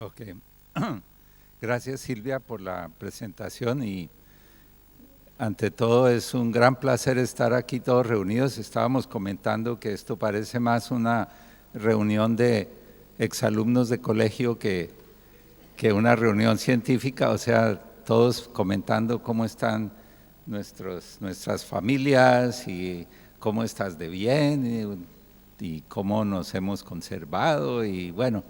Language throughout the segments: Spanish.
Ok, gracias Silvia por la presentación y ante todo es un gran placer estar aquí todos reunidos. Estábamos comentando que esto parece más una reunión de exalumnos de colegio que una reunión científica, o sea, todos comentando cómo están nuestras familias y cómo estás de bien y cómo nos hemos conservado y bueno,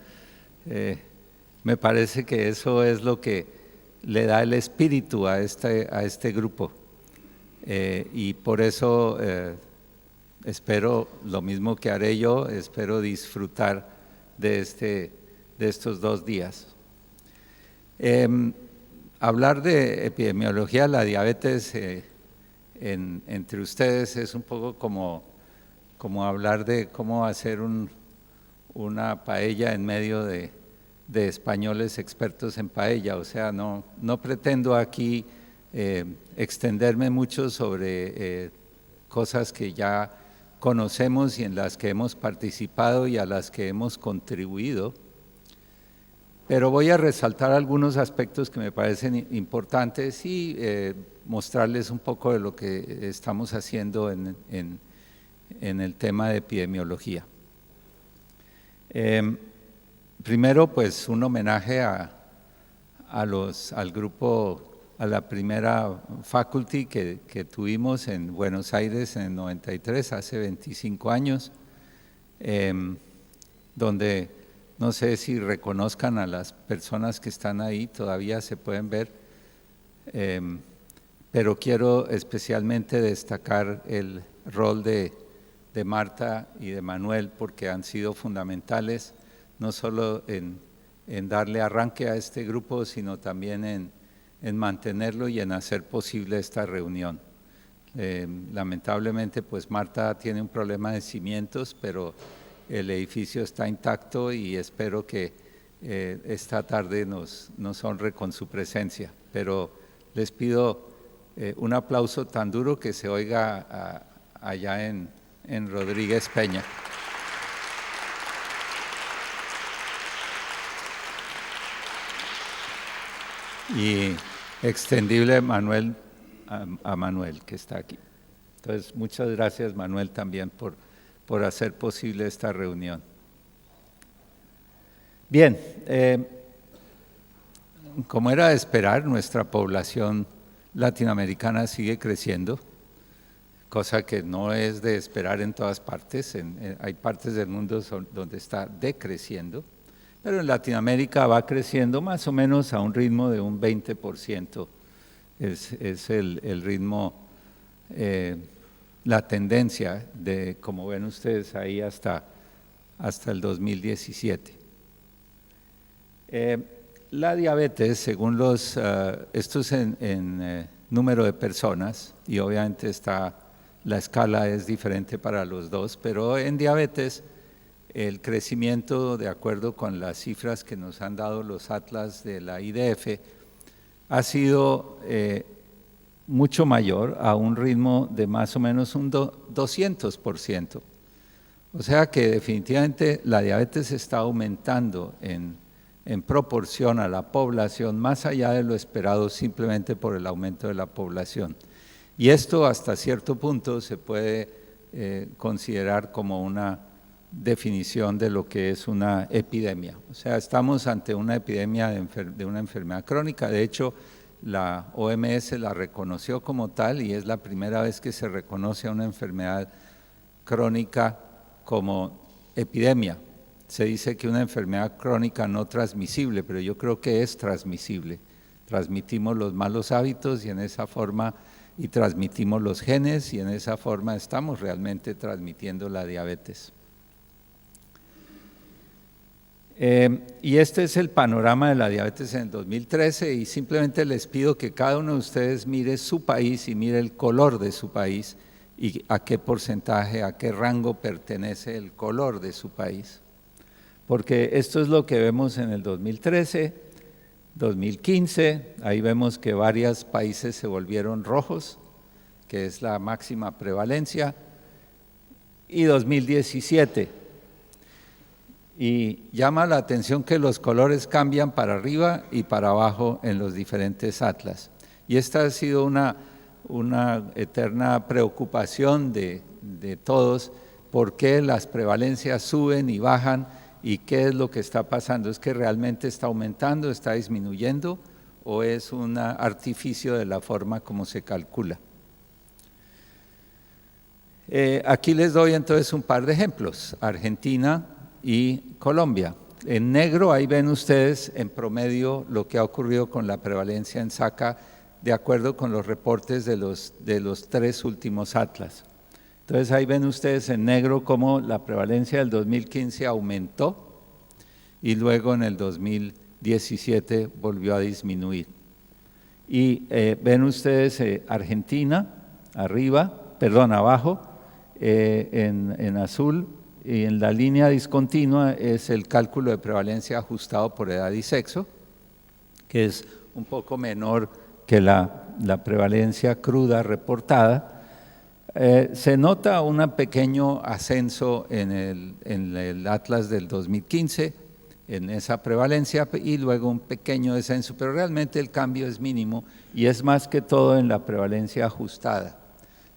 me parece que eso es lo que le da el espíritu a este grupo. Y por eso espero, lo mismo que haré yo, espero disfrutar de estos 2 días. Hablar de epidemiología de la diabetes entre ustedes es un poco como hablar de cómo hacer una paella en medio de españoles expertos en paella, o sea, no pretendo aquí extenderme mucho sobre cosas que ya conocemos y en las que hemos participado y a las que hemos contribuido, pero voy a resaltar algunos aspectos que me parecen importantes y mostrarles un poco de lo que estamos haciendo en el tema de epidemiología. Primero, pues un homenaje al grupo, a la primera faculty que tuvimos en Buenos Aires en el 93, hace 25 años, donde no sé si reconozcan a las personas que están ahí, todavía se pueden ver, pero quiero especialmente destacar el rol de Marta y de Manuel porque han sido fundamentales no solo en darle arranque a este grupo, sino también en mantenerlo y en hacer posible esta reunión. Lamentablemente, pues Marta tiene un problema de cimientos, pero el edificio está intacto y espero que esta tarde nos honre con su presencia. Pero les pido un aplauso tan duro que se oiga allá en Rodríguez Peña. Y extendible Manuel, a Manuel que está aquí. Entonces, muchas gracias Manuel también por hacer posible esta reunión. Bien, como era de esperar, nuestra población latinoamericana sigue creciendo, cosa que no es de esperar en todas partes. Hay partes del mundo donde está decreciendo, pero en Latinoamérica va creciendo más o menos a un ritmo de un 20%. Es el ritmo, la tendencia de, como ven ustedes ahí, hasta el 2017. La diabetes, según esto es en número de personas, y obviamente la escala es diferente para los dos, pero en diabetes el crecimiento, de acuerdo con las cifras que nos han dado los atlas de la IDF, ha sido mucho mayor, a un ritmo de más o menos un 200%. O sea que definitivamente la diabetes está aumentando en proporción a la población, más allá de lo esperado simplemente por el aumento de la población. Y esto hasta cierto punto se puede considerar como una definición de lo que es una epidemia. O sea, estamos ante una epidemia de una enfermedad crónica. De hecho, la OMS la reconoció como tal y es la primera vez que se reconoce a una enfermedad crónica como epidemia. Se dice que una enfermedad crónica no transmisible, pero yo creo que es transmisible. Transmitimos los malos hábitos y en esa forma, y transmitimos los genes y en esa forma estamos realmente transmitiendo la diabetes. Y este es el panorama de la diabetes en el 2013 y simplemente les pido que cada uno de ustedes mire su país y mire el color de su país y a qué porcentaje, a qué rango pertenece el color de su país. Porque esto es lo que vemos en el 2013, 2015, ahí vemos que varios países se volvieron rojos, que es la máxima prevalencia, y 2017. Y llama la atención que los colores cambian para arriba y para abajo en los diferentes atlas. Y esta ha sido una eterna preocupación de todos, por qué las prevalencias suben y bajan y qué es lo que está pasando. ¿Es que realmente está aumentando, está disminuyendo o es un artificio de la forma como se calcula? Aquí les doy entonces un par de ejemplos, Argentina y Colombia. En negro ahí ven ustedes en promedio lo que ha ocurrido con la prevalencia en SACA de acuerdo con los reportes de los 3 últimos atlas. Entonces ahí ven ustedes en negro cómo la prevalencia del 2015 aumentó y luego en el 2017 volvió a disminuir. Y ven ustedes Argentina abajo, en azul, y en la línea discontinua es el cálculo de prevalencia ajustado por edad y sexo, que es un poco menor que la prevalencia cruda reportada. Se nota un pequeño ascenso en el atlas del 2015, en esa prevalencia, y luego un pequeño descenso, pero realmente el cambio es mínimo y es más que todo en la prevalencia ajustada.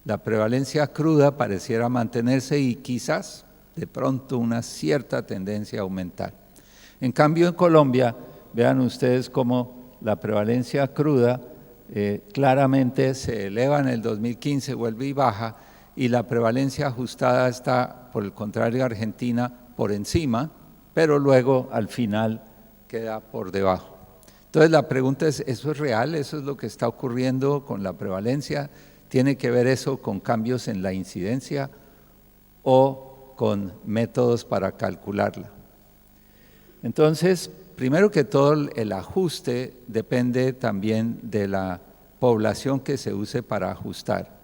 La prevalencia cruda pareciera mantenerse y quizás de pronto una cierta tendencia a aumentar. En cambio en Colombia, vean ustedes cómo la prevalencia cruda claramente se eleva en el 2015, vuelve y baja, y la prevalencia ajustada está, por el contrario, Argentina por encima, pero luego al final queda por debajo. Entonces la pregunta es, ¿eso es real? ¿Eso es lo que está ocurriendo con la prevalencia? ¿Tiene que ver eso con cambios en la incidencia o con métodos para calcularla? Entonces, primero que todo, el ajuste depende también de la población que se use para ajustar.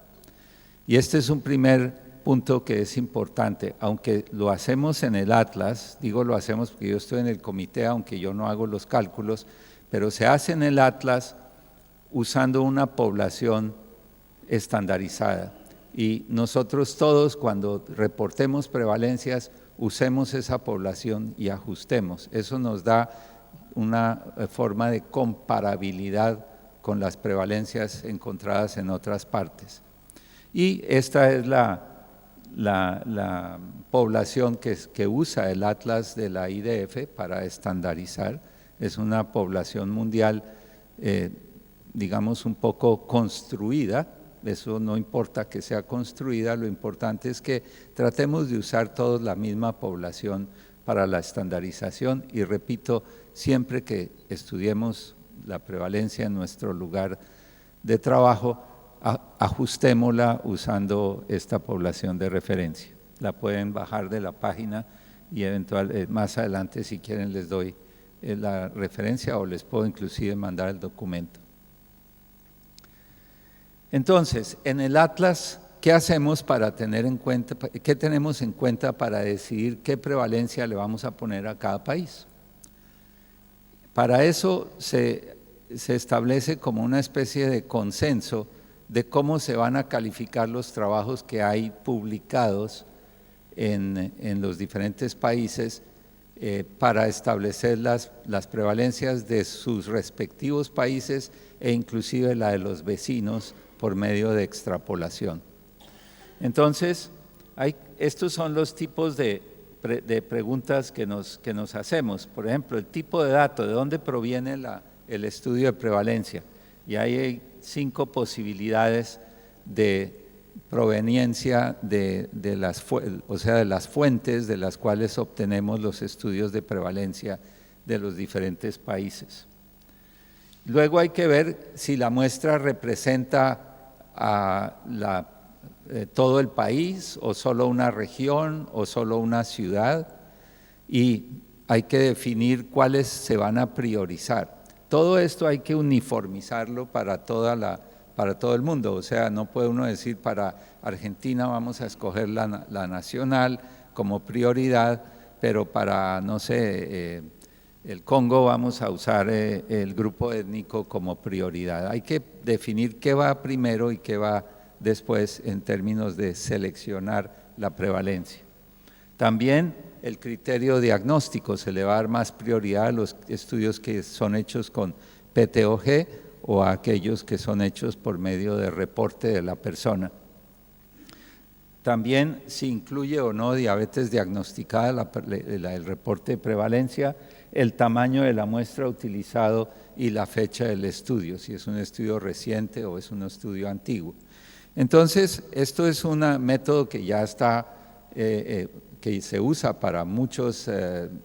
Y este es un primer punto que es importante, aunque lo hacemos en el atlas, digo lo hacemos porque yo estoy en el comité, aunque yo no hago los cálculos, pero se hace en el atlas usando una población estandarizada. Y nosotros todos, cuando reportemos prevalencias, usemos esa población y ajustemos. Eso nos da una forma de comparabilidad con las prevalencias encontradas en otras partes. Y esta es la población que usa el atlas de la IDF para estandarizar. Es una población mundial, digamos, un poco construida. Eso no importa que sea construida, lo importante es que tratemos de usar todos la misma población para la estandarización y repito, siempre que estudiemos la prevalencia en nuestro lugar de trabajo, ajustémosla usando esta población de referencia. La pueden bajar de la página y más adelante si quieren les doy la referencia o les puedo inclusive mandar el documento. Entonces, en el atlas, ¿qué hacemos para tener en cuenta, qué tenemos en cuenta para decidir qué prevalencia le vamos a poner a cada país? Para eso se establece como una especie de consenso de cómo se van a calificar los trabajos que hay publicados en los diferentes países para establecer las prevalencias de sus respectivos países e inclusive la de los vecinos por medio de extrapolación. Entonces, estos son los tipos de preguntas que nos hacemos. Por ejemplo, el tipo de dato, ¿de dónde proviene el estudio de prevalencia? Y ahí hay 5 posibilidades de proveniencia de las fuentes de las cuales obtenemos los estudios de prevalencia de los diferentes países. Luego hay que ver si la muestra representa a todo el país o solo una región o solo una ciudad y hay que definir cuáles se van a priorizar. Todo esto hay que uniformizarlo para todo el mundo, o sea, no puede uno decir para Argentina vamos a escoger la nacional como prioridad, pero para, no sé, el Congo vamos a usar el grupo étnico como prioridad. Hay que definir qué va primero y qué va después en términos de seleccionar la prevalencia. También el criterio diagnóstico, se le va a dar más prioridad a los estudios que son hechos con PTOG o a aquellos que son hechos por medio de reporte de la persona. También si incluye o no diabetes diagnosticada, el reporte de prevalencia, el tamaño de la muestra utilizado y la fecha del estudio, si es un estudio reciente o es un estudio antiguo. Entonces, esto es un método que ya está, que se usa para muchas de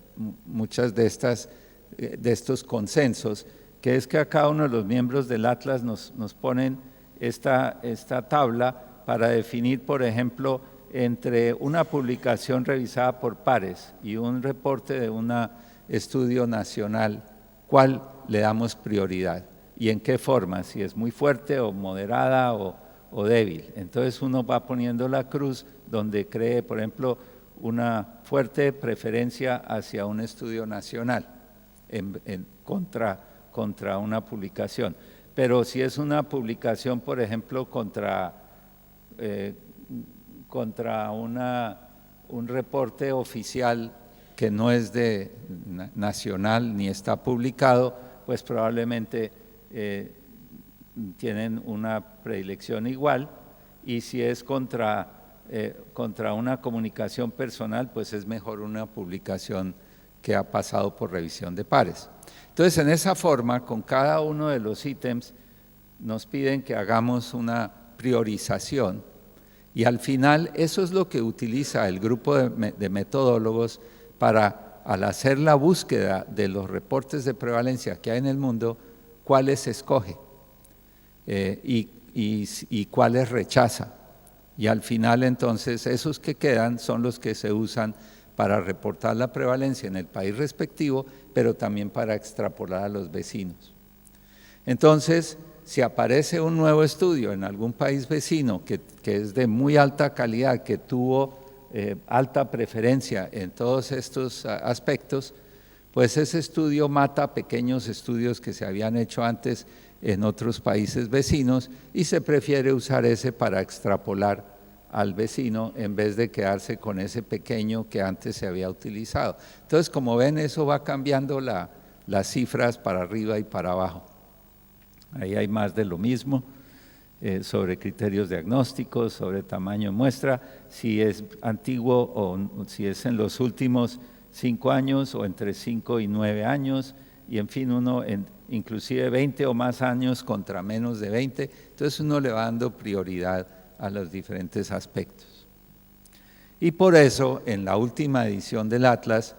estos consensos, que es que a cada uno de los miembros del Atlas nos ponen esta tabla para definir, por ejemplo, entre una publicación revisada por pares y un reporte de un estudio nacional, ¿cuál le damos prioridad? ¿Y en qué forma? Si es muy fuerte o moderada o débil. Entonces uno va poniendo la cruz donde cree, por ejemplo, una fuerte preferencia hacia un estudio nacional contra una publicación. Pero si es una publicación, por ejemplo, contra un reporte oficial que no es nacional ni está publicado, pues probablemente tienen una predilección igual, y si es contra una comunicación personal, pues es mejor una publicación que ha pasado por revisión de pares. Entonces, en esa forma, con cada uno de los ítems, nos piden que hagamos una priorización, y al final eso es lo que utiliza el grupo de metodólogos para, al hacer la búsqueda de los reportes de prevalencia que hay en el mundo, cuáles escoge y cuáles rechaza. Y al final, entonces, esos que quedan son los que se usan para reportar la prevalencia en el país respectivo, pero también para extrapolar a los vecinos. Entonces, si aparece un nuevo estudio en algún país vecino que es de muy alta calidad, que tuvo alta preferencia en todos estos aspectos, pues ese estudio mata pequeños estudios que se habían hecho antes en otros países vecinos y se prefiere usar ese para extrapolar al vecino en vez de quedarse con ese pequeño que antes se había utilizado. Entonces, como ven, eso va cambiando las cifras para arriba y para abajo. Ahí hay más de lo mismo sobre criterios diagnósticos, sobre tamaño de muestra, si es antiguo o si es en los últimos 5 años o entre 5 y 9 años, y en fin, uno inclusive 20 o más años contra menos de 20, entonces uno le va dando prioridad a los diferentes aspectos. Y por eso, en la última edición del Atlas,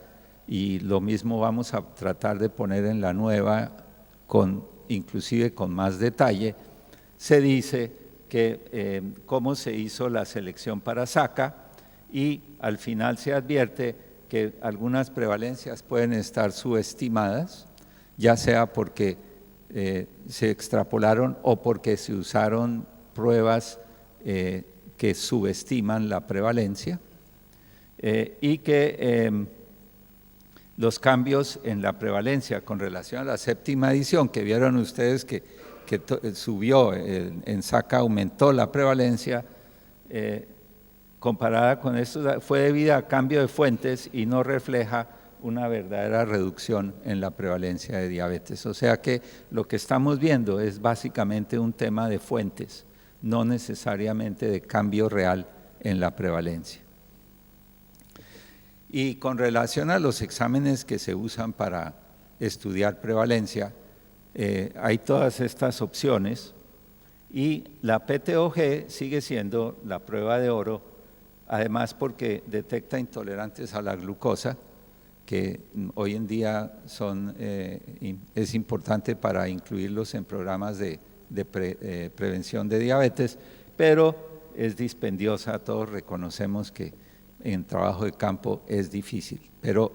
y lo mismo vamos a tratar de poner en la nueva, inclusive con más detalle, se dice que cómo se hizo la selección para SACA, y al final se advierte que algunas prevalencias pueden estar subestimadas, ya sea porque se extrapolaron o porque se usaron pruebas que subestiman la prevalencia, y que los cambios en la prevalencia con relación a la séptima edición, que vieron ustedes que subió, en SACA aumentó la prevalencia, comparada con esto, fue debida a cambio de fuentes y no refleja una verdadera reducción en la prevalencia de diabetes. O sea que lo que estamos viendo es básicamente un tema de fuentes, no necesariamente de cambio real en la prevalencia. Y con relación a los exámenes que se usan para estudiar prevalencia, hay todas estas opciones, y la PTOG sigue siendo la prueba de oro, además porque detecta intolerantes a la glucosa, que hoy en día es importante para incluirlos en programas de prevención de diabetes, pero es dispendiosa. Todos reconocemos que en trabajo de campo es difícil, pero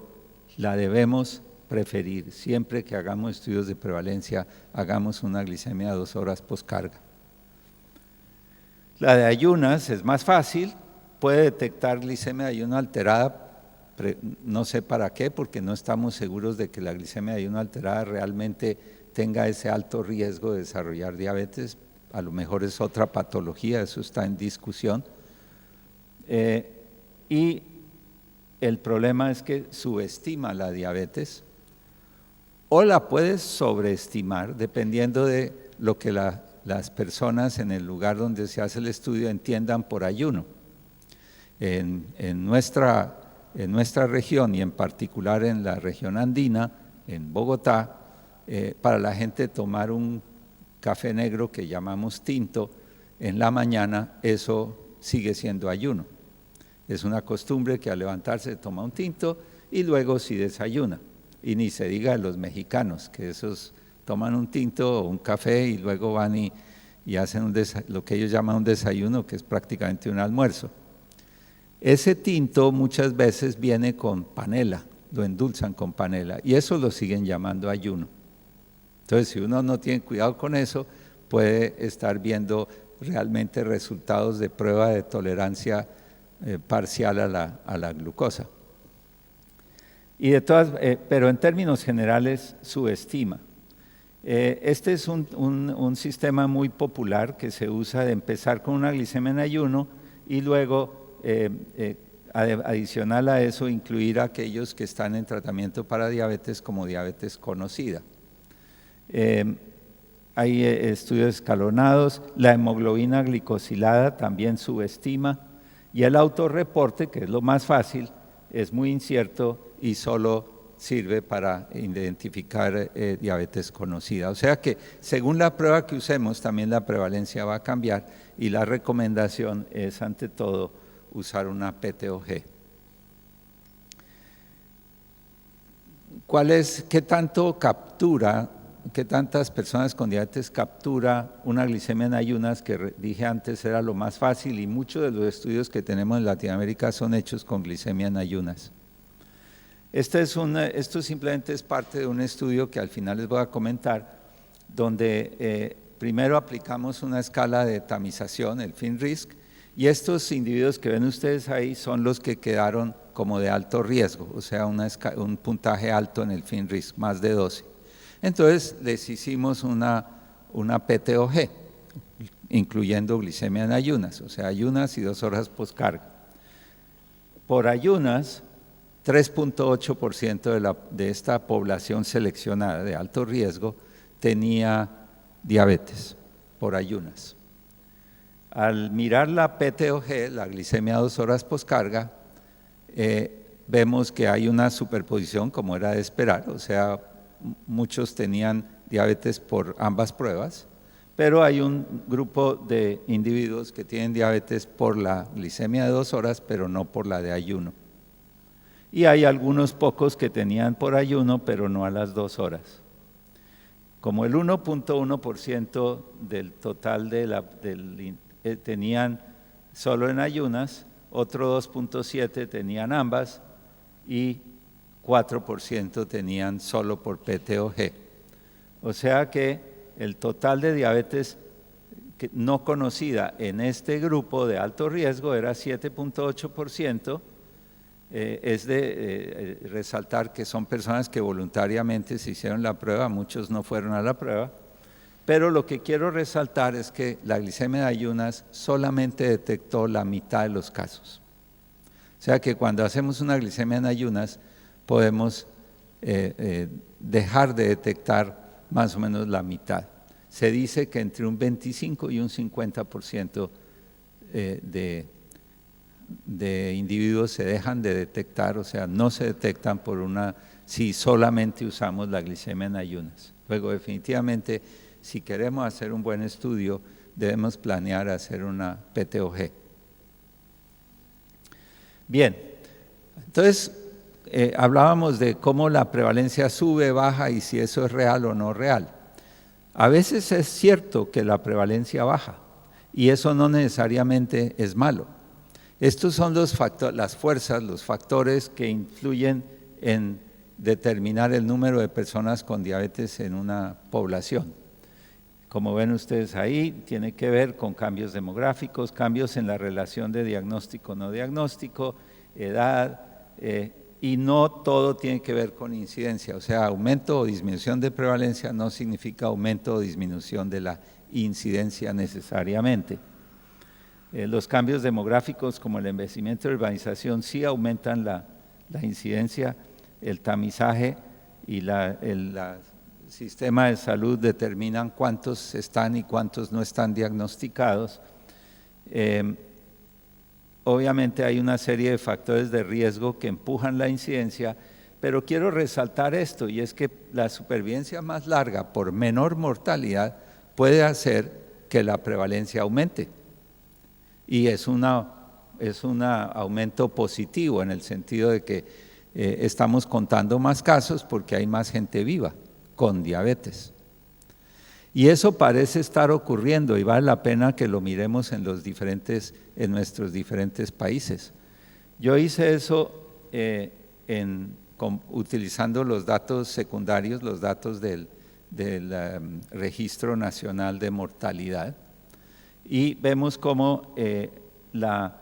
la debemos preferir. Siempre que hagamos estudios de prevalencia, hagamos una glicemia 2 horas postcarga. La de ayunas es más fácil, puede detectar glicemia de ayuno alterada, no sé para qué, porque no estamos seguros de que la glicemia de ayuno alterada realmente tenga ese alto riesgo de desarrollar diabetes. A lo mejor es otra patología, eso está en discusión. Y el problema es que subestima la diabetes o la puedes sobreestimar dependiendo de lo que las personas en el lugar donde se hace el estudio entiendan por ayuno. En nuestra región y en particular en la región andina, en Bogotá, para la gente tomar un café negro que llamamos tinto en la mañana, eso sigue siendo ayuno. Es una costumbre que al levantarse toma un tinto y luego sí desayuna. Y ni se diga de los mexicanos, que esos toman un tinto o un café y luego van y hacen lo que ellos llaman un desayuno, que es prácticamente un almuerzo. Ese tinto muchas veces viene con panela, lo endulzan con panela y eso lo siguen llamando ayuno. Entonces, si uno no tiene cuidado con eso, puede estar viendo realmente resultados de prueba de tolerancia parcial a la glucosa. Pero en términos generales subestima. Este es un sistema muy popular que se usa de empezar con una glicemia en ayuno y luego adicional a eso incluir a aquellos que están en tratamiento para diabetes como diabetes conocida. Hay estudios escalonados, la hemoglobina glicosilada también subestima y el autorreporte, que es lo más fácil, es muy incierto y solo sirve para identificar diabetes conocida. O sea que según la prueba que usemos, también la prevalencia va a cambiar y la recomendación es ante todo usar una PTOG. ¿Qué tanto captura, qué tantas personas con diabetes captura una glicemia en ayunas, que dije antes era lo más fácil y muchos de los estudios que tenemos en Latinoamérica son hechos con glicemia en ayunas? Esto simplemente es parte de un estudio que al final les voy a comentar, donde primero aplicamos una escala de tamización, el FINRISC, y estos individuos que ven ustedes ahí son los que quedaron como de alto riesgo, o sea, un puntaje alto en el FINRISC, más de 12. Entonces les hicimos una PTOG, incluyendo glicemia en ayunas, o sea, ayunas y 2 horas postcarga. Por ayunas, 3.8% de esta población seleccionada de alto riesgo tenía diabetes por ayunas. Al mirar la PTOG, la glicemia 2 horas postcarga, vemos que hay una superposición como era de esperar, o sea, muchos tenían diabetes por ambas pruebas, pero hay un grupo de individuos que tienen diabetes por la glicemia de 2 horas, pero no por la de ayuno. Y hay algunos pocos que tenían por ayuno, pero no a las 2 horas. Como el 1.1% del total tenían solo en ayunas, otro 2.7% tenían ambas y 4% tenían solo por PTOG. O sea que el total de diabetes no conocida en este grupo de alto riesgo era 7.8%. Es de resaltar que son personas que voluntariamente se hicieron la prueba, muchos no fueron a la prueba, pero lo que quiero resaltar es que la glicemia de ayunas solamente detectó la mitad de los casos. O sea que cuando hacemos una glicemia en ayunas podemos dejar de detectar más o menos la mitad. Se dice que entre un 25 y un 50% de individuos se dejan de detectar, o sea, no se detectan si solamente usamos la glicemia en ayunas. Luego, definitivamente, si queremos hacer un buen estudio, debemos planear hacer una PTOG. Bien, entonces hablábamos de cómo la prevalencia sube, baja y si eso es real o no real. A veces es cierto que la prevalencia baja y eso no necesariamente es malo. Estos son las fuerzas, los factores que influyen en determinar el número de personas con diabetes en una población. Como ven ustedes ahí, tiene que ver con cambios demográficos, cambios en la relación de diagnóstico-no diagnóstico, edad, y no todo tiene que ver con incidencia. O sea, aumento o disminución de prevalencia no significa aumento o disminución de la incidencia necesariamente. Los cambios demográficos como el envejecimiento y la urbanización sí aumentan la incidencia, el tamizaje y el sistema de salud determinan cuántos están y cuántos no están diagnosticados. Obviamente hay una serie de factores de riesgo que empujan la incidencia, pero quiero resaltar esto, y es que la supervivencia más larga por menor mortalidad puede hacer que la prevalencia aumente. Y es un aumento positivo en el sentido de que estamos contando más casos porque hay más gente viva con diabetes. Y eso parece estar ocurriendo y vale la pena que lo miremos en nuestros diferentes países. Yo hice eso utilizando los datos secundarios, los datos del Registro Nacional de Mortalidad, y vemos cómo la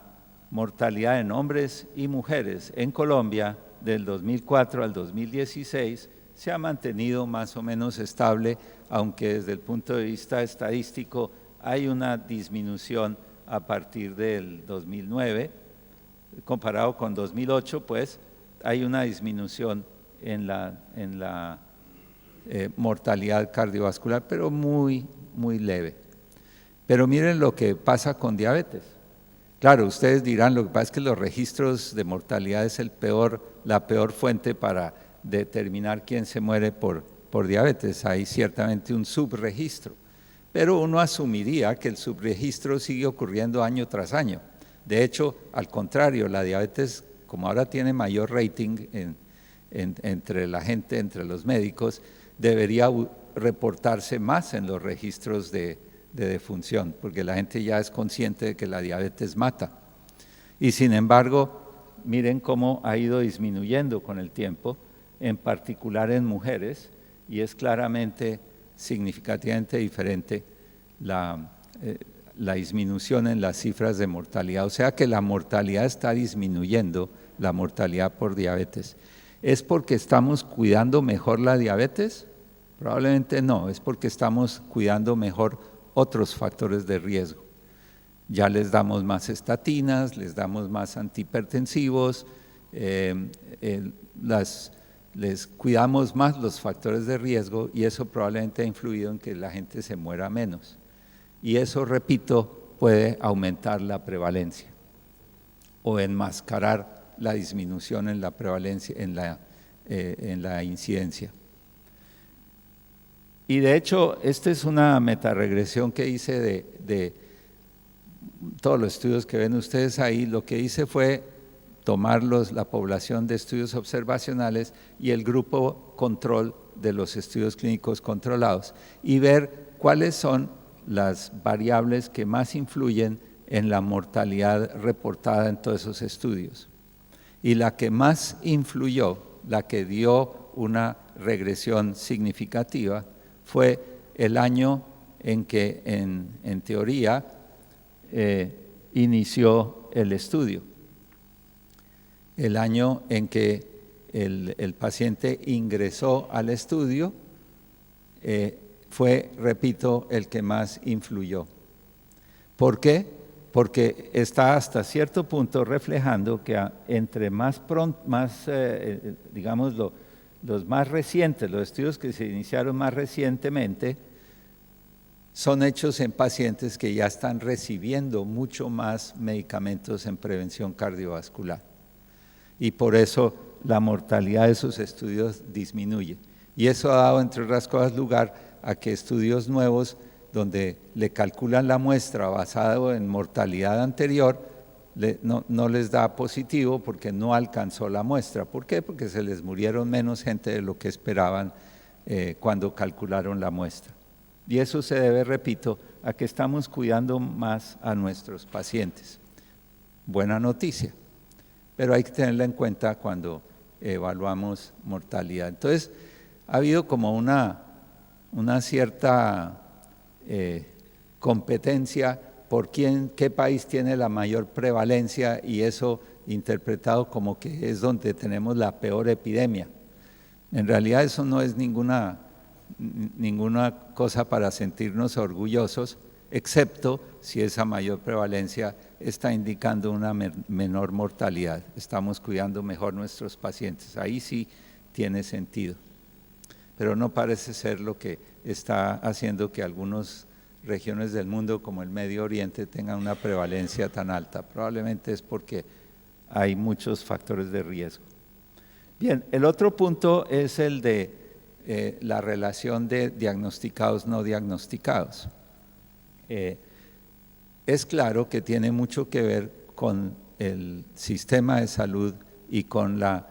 mortalidad en hombres y mujeres en Colombia del 2004 al 2016 se ha mantenido más o menos estable, aunque desde el punto de vista estadístico hay una disminución a partir del 2009, comparado con 2008, pues hay una disminución en la mortalidad cardiovascular, pero muy, muy leve. Pero miren lo que pasa con diabetes. Claro, ustedes dirán, lo que pasa es que los registros de mortalidad es la peor fuente para determinar quién se muere por diabetes. Hay ciertamente un subregistro, pero uno asumiría que el subregistro sigue ocurriendo año tras año. De hecho, al contrario, la diabetes, como ahora tiene mayor rating entre la gente, entre los médicos, debería reportarse más en los registros de defunción, porque la gente ya es consciente de que la diabetes mata. Y sin embargo, miren cómo ha ido disminuyendo con el tiempo, en particular en mujeres, y es claramente, significativamente diferente la disminución en las cifras de mortalidad. O sea que la mortalidad está disminuyendo, la mortalidad por diabetes. ¿Es porque estamos cuidando mejor la diabetes? Probablemente no, es porque estamos cuidando mejor otros factores de riesgo. Ya les damos más estatinas, les damos más antihipertensivos, les cuidamos más los factores de riesgo, y eso probablemente ha influido en que la gente se muera menos. Y eso, repito, puede aumentar la prevalencia o enmascarar la disminución en la prevalencia, en la incidencia. Y de hecho, esta es una metaregresión que hice de todos los estudios que ven ustedes ahí. Lo que hice fue tomar la población de estudios observacionales y el grupo control de los estudios clínicos controlados y ver cuáles son las variables que más influyen en la mortalidad reportada en todos esos estudios. Y la que más influyó, la que dio una regresión significativa, fue el año en que en teoría inició el estudio. El año en que el paciente ingresó al estudio fue, repito, el que más influyó. ¿Por qué? Porque está hasta cierto punto reflejando que entre digamos, los más recientes, los estudios que se iniciaron más recientemente, son hechos en pacientes que ya están recibiendo mucho más medicamentos en prevención cardiovascular. Y por eso la mortalidad de esos estudios disminuye. Y eso ha dado, entre otras cosas, lugar a que estudios nuevos, donde le calculan la muestra basado en mortalidad anterior, no les da positivo porque no alcanzó la muestra. ¿Por qué? Porque se les murieron menos gente de lo que esperaban cuando calcularon la muestra. Y eso se debe, repito, a que estamos cuidando más a nuestros pacientes. Buena noticia, pero hay que tenerla en cuenta cuando evaluamos mortalidad. Entonces, ha habido como una cierta competencia por qué país tiene la mayor prevalencia, y eso interpretado como que es donde tenemos la peor epidemia. En realidad eso no es ninguna cosa para sentirnos orgullosos, excepto si esa mayor prevalencia está indicando una menor mortalidad. Estamos cuidando mejor nuestros pacientes. Ahí sí tiene sentido. Pero no parece ser lo que está haciendo que algunas regiones del mundo, como el Medio Oriente, tengan una prevalencia tan alta. Probablemente es porque hay muchos factores de riesgo. Bien, el otro punto es el de la relación de diagnosticados no diagnosticados. Es claro que tiene mucho que ver con el sistema de salud y con la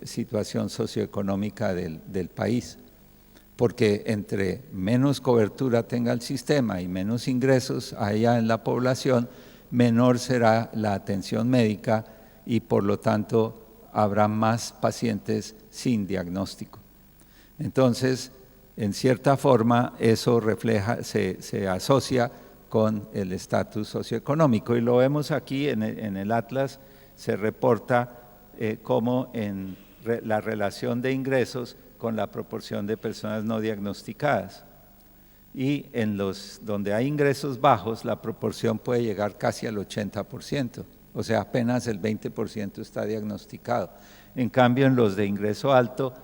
situación socioeconómica del país, porque entre menos cobertura tenga el sistema y menos ingresos haya en la población, menor será la atención médica y por lo tanto habrá más pacientes sin diagnóstico. Entonces, en cierta forma, eso refleja, se asocia con el estatus socioeconómico. Y lo vemos aquí en el Atlas, se reporta como en la relación de ingresos con la proporción de personas no diagnosticadas. Y en los donde hay ingresos bajos, la proporción puede llegar casi al 80%, o sea, apenas el 20% está diagnosticado. En cambio, en los de ingreso alto,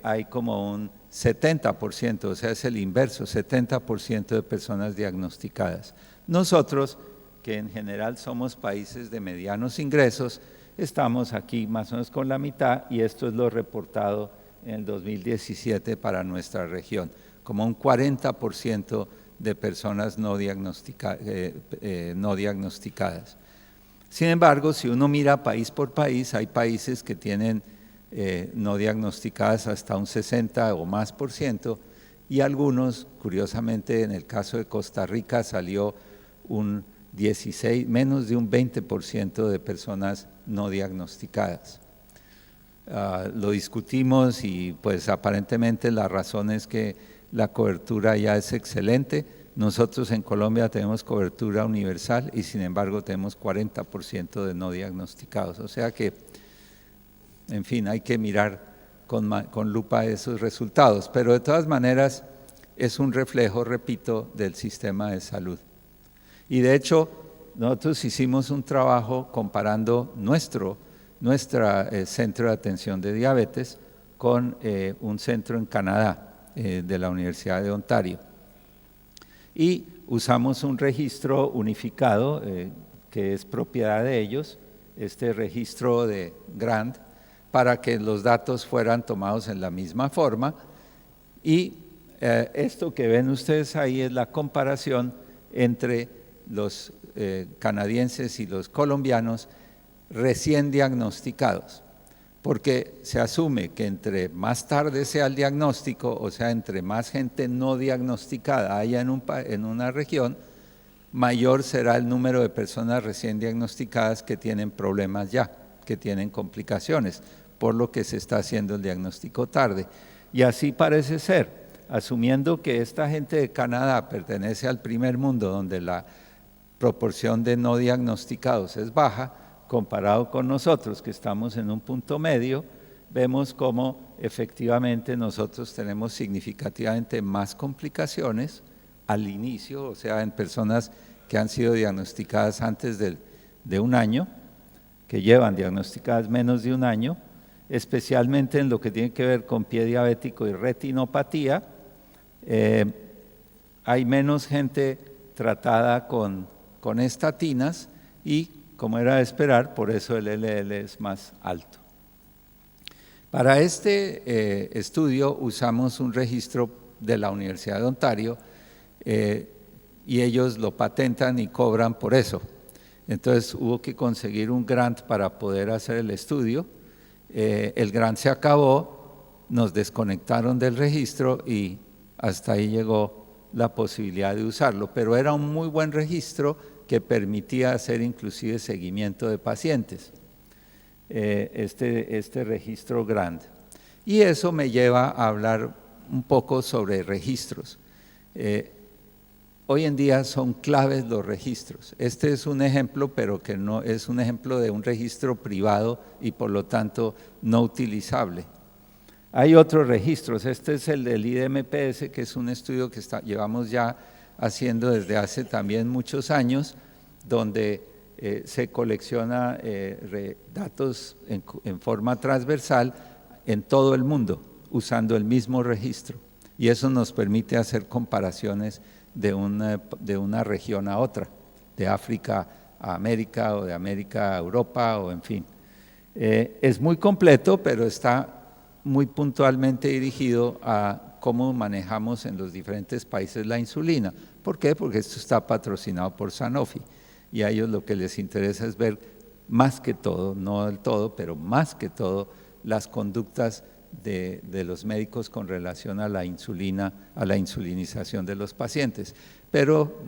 hay como un 70%, o sea, es el inverso, 70% de personas diagnosticadas. Nosotros, que en general somos países de medianos ingresos, estamos aquí más o menos con la mitad y esto es lo reportado en el 2017 para nuestra región, como un 40% de personas no diagnosticadas. Sin embargo, si uno mira país por país, hay países que tienen no diagnosticadas hasta un 60 o más por ciento y algunos, curiosamente en el caso de Costa Rica salió un 16, menos de un 20% de personas no diagnosticadas. Lo discutimos y pues aparentemente la razón es que la cobertura ya es excelente. Nosotros en Colombia tenemos cobertura universal y sin embargo tenemos 40% de no diagnosticados, o sea que en fin, hay que mirar con lupa esos resultados, pero de todas maneras es un reflejo, repito, del sistema de salud. Y de hecho, nosotros hicimos un trabajo comparando nuestro centro de atención de diabetes con un centro en Canadá, de la Universidad de Ontario. Y usamos un registro unificado que es propiedad de ellos, este registro de GRAND, para que los datos fueran tomados en la misma forma y esto que ven ustedes ahí es la comparación entre los canadienses y los colombianos recién diagnosticados, porque se asume que entre más tarde sea el diagnóstico, o sea, entre más gente no diagnosticada haya en una región, mayor será el número de personas recién diagnosticadas que tienen problemas ya, que tienen complicaciones, por lo que se está haciendo el diagnóstico tarde. Y así parece ser, asumiendo que esta gente de Canadá pertenece al primer mundo, donde la proporción de no diagnosticados es baja, comparado con nosotros, que estamos en un punto medio, vemos cómo efectivamente nosotros tenemos significativamente más complicaciones al inicio, o sea, en personas que han sido diagnosticadas antes de un año, que llevan diagnosticadas menos de un año, especialmente en lo que tiene que ver con pie diabético y retinopatía. Hay menos gente tratada con estatinas y, como era de esperar, por eso el LDL es más alto. Para este estudio usamos un registro de la Universidad de Ontario y ellos lo patentan y cobran por eso. Entonces hubo que conseguir un grant para poder hacer el estudio. El grant se acabó, nos desconectaron del registro y hasta ahí llegó la posibilidad de usarlo, pero era un muy buen registro que permitía hacer inclusive seguimiento de pacientes, este registro grant. Y eso me lleva a hablar un poco sobre registros. Hoy en día son claves los registros. Este es un ejemplo, pero que no es un ejemplo de un registro privado y por lo tanto no utilizable. Hay otros registros, este es el del IDMPS, que es un estudio que llevamos ya haciendo desde hace también muchos años, donde se colecciona datos en forma transversal en todo el mundo, usando el mismo registro. Y eso nos permite hacer comparaciones de una región a otra, de África a América o de América a Europa o en fin. Es muy completo, pero está muy puntualmente dirigido a cómo manejamos en los diferentes países la insulina. ¿Por qué? Porque esto está patrocinado por Sanofi y a ellos lo que les interesa es ver más que todo, no del todo, pero más que todo, las conductas de los médicos con relación a la insulina, a la insulinización de los pacientes. Pero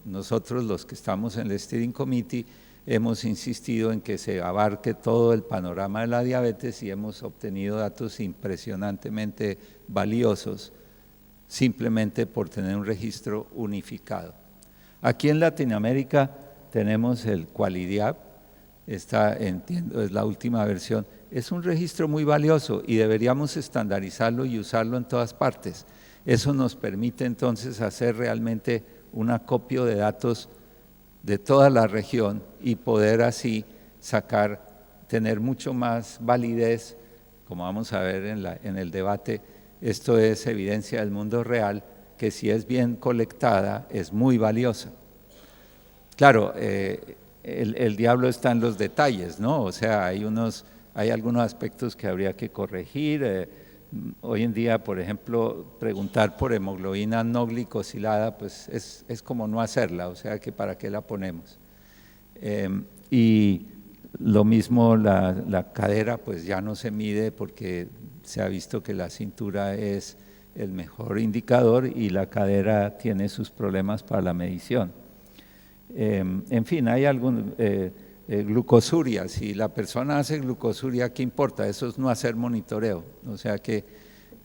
nosotros, los que estamos en el Steering Committee, hemos insistido en que se abarque todo el panorama de la diabetes y hemos obtenido datos impresionantemente valiosos simplemente por tener un registro unificado. Aquí en Latinoamérica tenemos el Qualidiab, entiendo, es la última versión. Es un registro muy valioso y deberíamos estandarizarlo y usarlo en todas partes. Eso nos permite entonces hacer realmente un acopio de datos de toda la región y poder así tener mucho más validez, como vamos a ver en el debate. Esto es evidencia del mundo real, que si es bien colectada es muy valiosa. Claro, el diablo está en los detalles, ¿no? O sea, hay algunos aspectos que habría que corregir. Hoy en día, por ejemplo, preguntar por hemoglobina no glicosilada, pues es como no hacerla, o sea que para qué la ponemos. Y lo mismo la cadera, pues ya no se mide porque se ha visto que la cintura es el mejor indicador y la cadera tiene sus problemas para la medición. En fin, hay glucosuria. Si la persona hace glucosuria, ¿qué importa? Eso es no hacer monitoreo, o sea que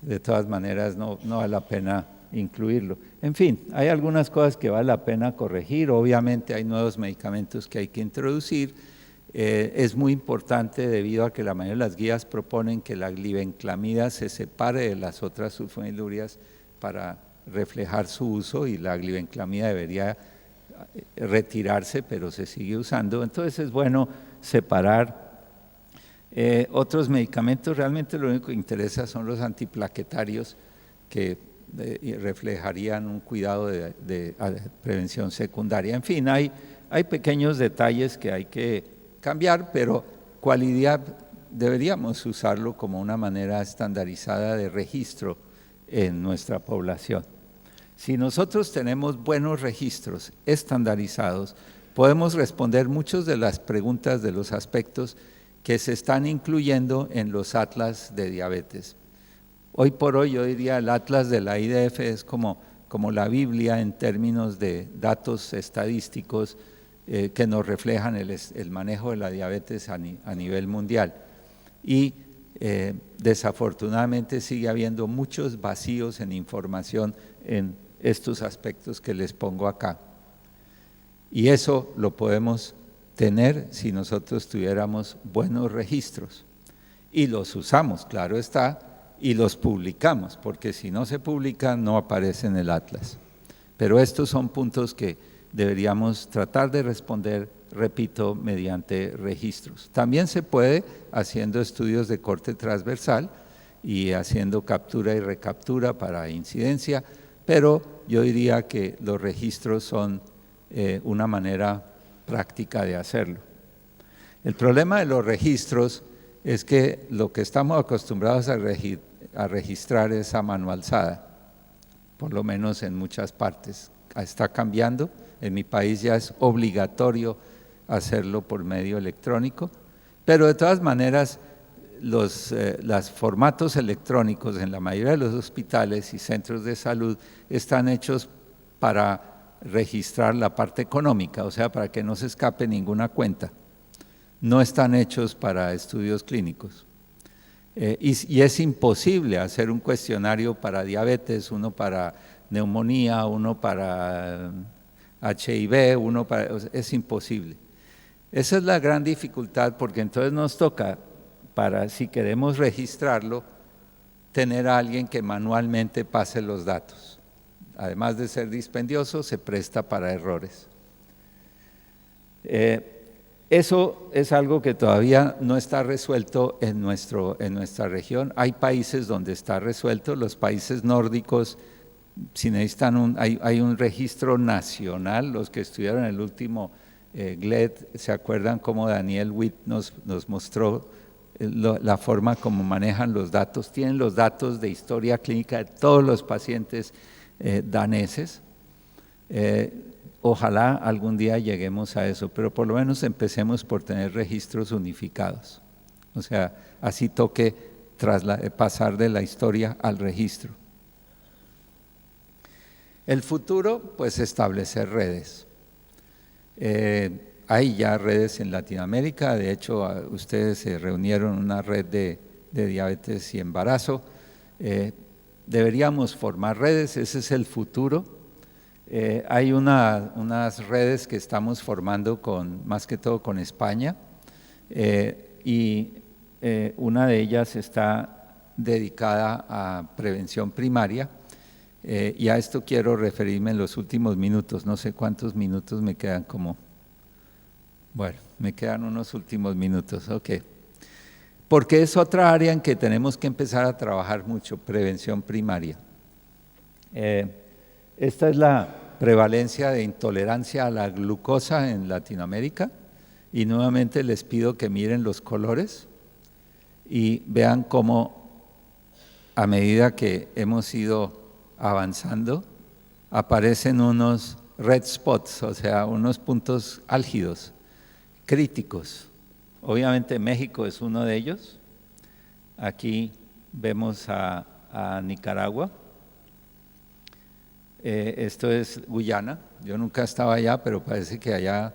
de todas maneras no vale la pena incluirlo. En fin, hay algunas cosas que vale la pena corregir. Obviamente hay nuevos medicamentos que hay que introducir. Es muy importante debido a que la mayoría de las guías proponen que la glibenclamida se separe de las otras sulfonilurias para reflejar su uso, y la glibenclamida debería retirarse, pero se sigue usando. Entonces es bueno separar. Otros medicamentos, realmente lo único que interesa son los antiplaquetarios, que reflejarían un cuidado de prevención secundaria. En fin, hay pequeños detalles que hay que cambiar, pero Qualidiab deberíamos usarlo como una manera estandarizada de registro en nuestra población. Si nosotros tenemos buenos registros estandarizados, podemos responder muchas de las preguntas de los aspectos que se están incluyendo en los atlas de diabetes. Hoy por hoy yo diría el atlas de la IDF es como la Biblia en términos de datos estadísticos que nos reflejan el manejo de la diabetes a nivel mundial. Y desafortunadamente sigue habiendo muchos vacíos en información en estos aspectos que les pongo acá. Y eso lo podemos tener si nosotros tuviéramos buenos registros. Y los usamos, claro está, y los publicamos, porque si no se publican no aparece en el atlas. Pero estos son puntos que deberíamos tratar de responder, repito, mediante registros. También se puede haciendo estudios de corte transversal y haciendo captura y recaptura para incidencia, pero yo diría que los registros son una manera práctica de hacerlo. El problema de los registros es que lo que estamos acostumbrados a registrar es a mano alzada, por lo menos en muchas partes. Está cambiando, en mi país ya es obligatorio hacerlo por medio electrónico, pero de todas maneras los formatos electrónicos en la mayoría de los hospitales y centros de salud están hechos para registrar la parte económica, o sea, para que no se escape ninguna cuenta. No están hechos para estudios clínicos. Y es imposible hacer un cuestionario para diabetes, uno para neumonía, uno para HIV, es imposible. Esa es la gran dificultad, porque entonces nos toca, si queremos registrarlo, tener a alguien que manualmente pase los datos. además de ser dispendioso, se presta para errores. Eso es algo que todavía no está resuelto en nuestra región. Hay países donde está resuelto, los países nórdicos, si necesitan hay un registro nacional. Los que estudiaron el último GLED se acuerdan cómo Daniel Witt nos mostró la forma como manejan los datos. Tienen los datos de historia clínica de todos los pacientes daneses. Ojalá algún día lleguemos a eso, pero por lo menos empecemos por tener registros unificados. O sea, así toque pasar de la historia al registro. El futuro, pues establecer redes. Hay ya redes en Latinoamérica, de hecho ustedes se reunieron en una red de diabetes y embarazo. Deberíamos formar redes, ese es el futuro. Hay unas redes que estamos formando más que todo con España, y una de ellas está dedicada a prevención primaria, y a esto quiero referirme en los últimos minutos. No sé cuántos minutos me quedan, bueno, me quedan unos últimos minutos, ok. Porque es otra área en que tenemos que empezar a trabajar mucho, prevención primaria. Esta es la prevalencia de intolerancia a la glucosa en Latinoamérica, y nuevamente les pido que miren los colores y vean cómo a medida que hemos ido avanzando aparecen unos red spots, o sea, unos puntos álgidos, críticos. Obviamente México es uno de ellos. Aquí vemos a Nicaragua. Esto es Guyana. Yo nunca estaba allá, pero parece que allá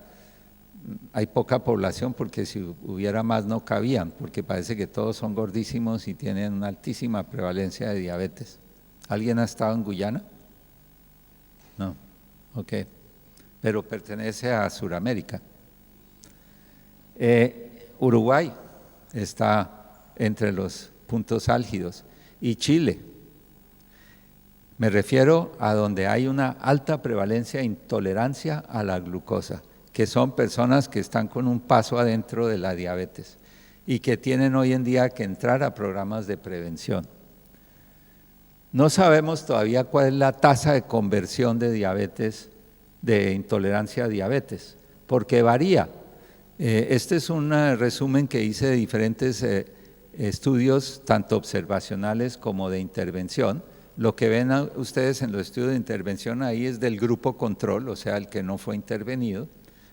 hay poca población, porque si hubiera más no cabían, porque parece que todos son gordísimos y tienen una altísima prevalencia de diabetes. ¿Alguien ha estado en Guyana? No, ok, pero pertenece a Sudamérica. Uruguay está entre los puntos álgidos, y Chile. Me refiero a donde hay una alta prevalencia de intolerancia a la glucosa, que son personas que están con un paso adentro de la diabetes y que tienen hoy en día que entrar a programas de prevención. No sabemos todavía cuál es la tasa de conversión de diabetes, de intolerancia a diabetes, porque varía. Este es un resumen que hice de diferentes estudios, tanto observacionales como de intervención. Lo que ven ustedes en los estudios de intervención ahí es del grupo control, o sea, el que no fue intervenido,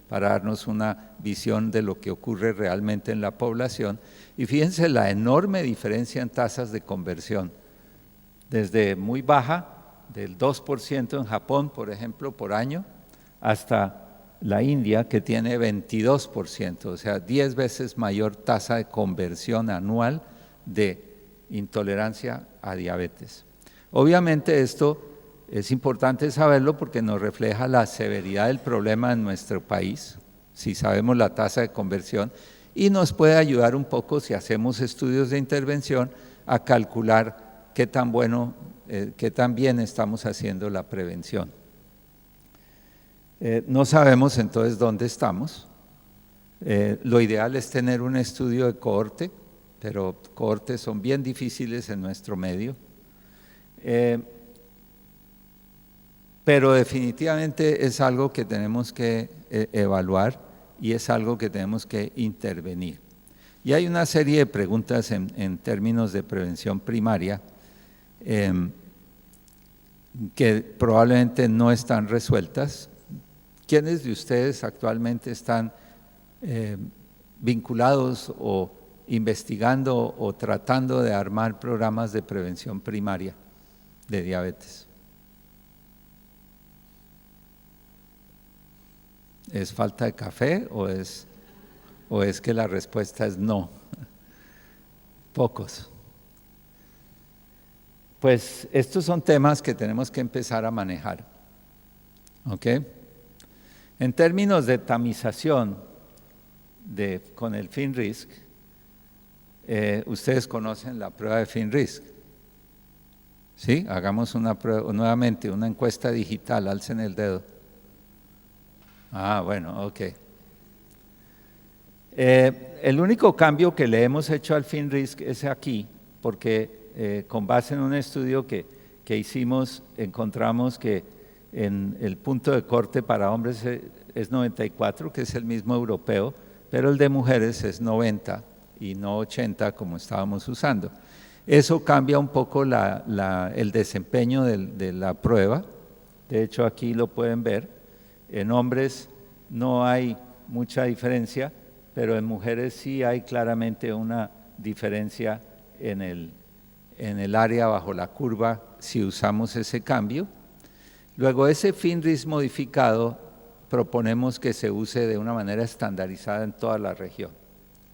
para darnos una visión de lo que ocurre realmente en la población. Y fíjense la enorme diferencia en tasas de conversión, desde muy baja, del 2% en Japón, por ejemplo, por año, hasta la India, que tiene 22%, o sea, 10 veces mayor tasa de conversión anual de intolerancia a diabetes. Obviamente esto es importante saberlo porque nos refleja la severidad del problema en nuestro país, si sabemos la tasa de conversión, y nos puede ayudar un poco, si hacemos estudios de intervención, a calcular qué tan bien estamos haciendo la prevención. No sabemos entonces dónde estamos. Lo ideal es tener un estudio de cohorte, pero cohortes son bien difíciles en nuestro medio. Pero definitivamente es algo que tenemos que evaluar y es algo que tenemos que intervenir. Y hay una serie de preguntas en términos de prevención primaria que probablemente no están resueltas. ¿Quiénes de ustedes actualmente están vinculados o investigando o tratando de armar programas de prevención primaria de diabetes? ¿Es falta de café o es que la respuesta es no? Pocos. Pues estos son temas que tenemos que empezar a manejar. ¿Ok? En términos de tamización con el FINRISC, ustedes conocen la prueba de FINRISC. ¿Sí? Hagamos una prueba, nuevamente, una encuesta digital, alcen el dedo. Ah, bueno, ok. El único cambio que le hemos hecho al FinRisk es aquí, porque con base en un estudio que hicimos, encontramos que en el punto de corte para hombres es 94, que es el mismo europeo, pero el de mujeres es 90 y no 80 como estábamos usando. Eso cambia un poco el desempeño de la prueba. De hecho, aquí lo pueden ver. En hombres no hay mucha diferencia, pero en mujeres sí hay claramente una diferencia en el área bajo la curva si usamos ese cambio. Luego, ese FinRisk modificado proponemos que se use de una manera estandarizada en toda la región.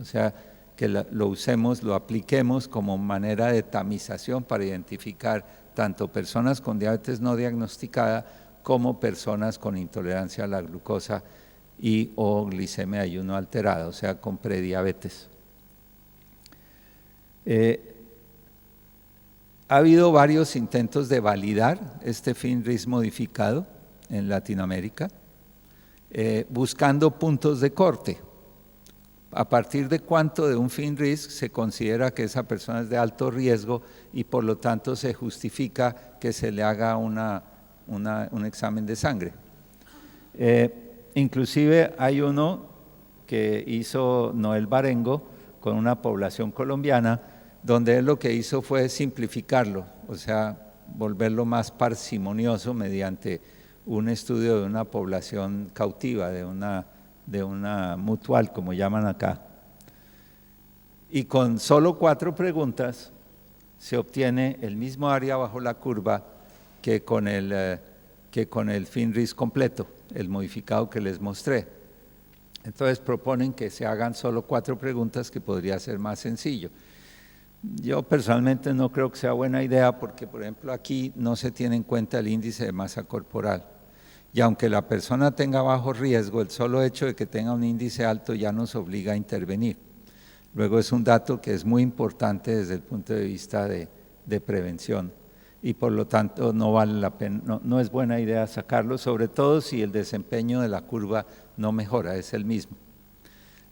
O sea, que lo usemos, lo apliquemos como manera de tamización para identificar tanto personas con diabetes no diagnosticada como personas con intolerancia a la glucosa y o glicemia de ayuno alterada, o sea, con prediabetes. Ha habido varios intentos de validar este FinRisk modificado en Latinoamérica, buscando puntos de corte. A partir de cuánto de un FinRisk se considera que esa persona es de alto riesgo y por lo tanto se justifica que se le haga un examen de sangre. Inclusive hay uno que hizo Noel Barengo con una población colombiana, donde él lo que hizo fue simplificarlo, o sea, volverlo más parsimonioso mediante un estudio de una población cautiva, de una mutual, como llaman acá. Y con solo 4 preguntas se obtiene el mismo área bajo la curva que con el FinRisk completo, el modificado que les mostré. Entonces proponen que se hagan solo 4 preguntas, que podría ser más sencillo. Yo personalmente no creo que sea buena idea porque, por ejemplo, aquí no se tiene en cuenta el índice de masa corporal. Y aunque la persona tenga bajo riesgo, el solo hecho de que tenga un índice alto ya nos obliga a intervenir. Luego es un dato que es muy importante desde el punto de vista de prevención y por lo tanto no vale la pena, no es buena idea sacarlo, sobre todo si el desempeño de la curva no mejora, es el mismo.